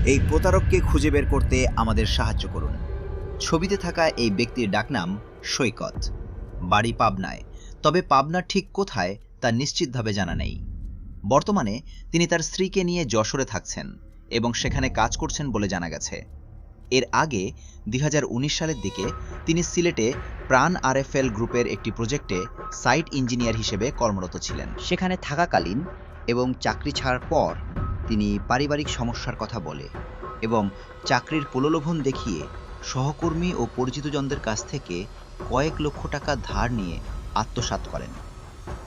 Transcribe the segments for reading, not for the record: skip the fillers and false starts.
এই প্রতারককে খুঁজে বের করতে আমাদের সাহায্য করুন। ছবিতে থাকা এই ব্যক্তির ডাকনাম সৈকত, বাড়ি পাবনায়, তবে পাবনার ঠিক কোথায় তা নিশ্চিতভাবে জানা নেই। বর্তমানে তিনি তার স্ত্রীকে নিয়ে যশোরে থাকছেন এবং সেখানে কাজ করছেন বলে জানা গেছে। এর আগে 2019 সালের দিকে তিনি সিলেটে প্রাণ আরএফএল গ্রুপের একটি প্রজেক্টে সাইট ইঞ্জিনিয়ার হিসেবে কর্মরত ছিলেন। সেখানে থাকাকালীন এবং চাকরি ছাড়ার পর তিনি পারিবারিক সমস্যার কথা বলে এবং চাকরির প্রলোভন দেখিয়ে সহকর্মী ও পরিচিতজনদের কাছ থেকে কয়েক লক্ষ টাকা ধার নিয়ে আত্মসাৎ করেন।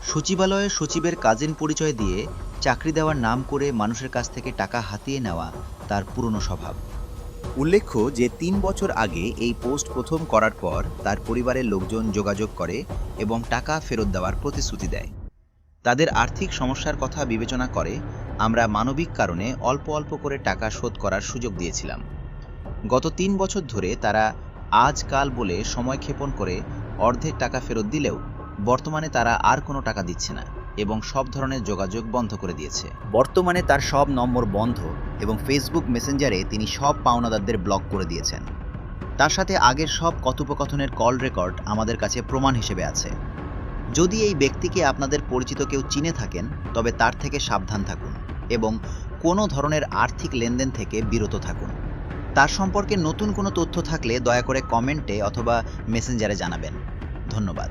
সচিবালয়ে সচিবের কাজিন পরিচয় দিয়ে চাকরি দেওয়ার নাম করে মানুষের কাছ থেকে টাকা হাতিয়ে নেওয়া তার পুরনো স্বভাব। উল্লেখ্য যে ৩ বছর আগে এই পোস্ট প্রথম করার পর তার পরিবারের লোকজন যোগাযোগ করে এবং টাকা ফেরত দেওয়ার প্রতিশ্রুতি দেয়। তাদের আর্থিক সমস্যার কথা বিবেচনা করে আমরা মানবিক কারণে অল্প অল্প করে টাকা শোধ করার সুযোগ দিয়েছিলাম। গত ৩ বছর ধরে তারা আজকাল বলে সময় ক্ষেপণ করে অর্ধেক টাকা ফেরত দিলেও বর্তমানে তারা আর কোনো টাকা দিচ্ছে না এবং সব ধরনের যোগাযোগ বন্ধ করে দিয়েছে। বর্তমানে তার সব নম্বর বন্ধ এবং ফেসবুক মেসেঞ্জারে তিনি সব পাওনাদারদের ব্লক করে দিয়েছেন। তার সাথে আগের সব কথোপকথনের কল রেকর্ড আমাদের কাছে প্রমাণ হিসেবে আছে। যদি এই ব্যক্তিকে আপনাদের পরিচিত কেউ চিনে থাকেন তবে তার থেকে সাবধান থাকুন এবং কোনো ধরনের আর্থিক লেনদেন থেকে বিরত থাকুন। তার সম্পর্কে নতুন কোনো তথ্য থাকলে দয়া করে কমেন্টে অথবা মেসেঞ্জারে জানাবেন। ধন্যবাদ।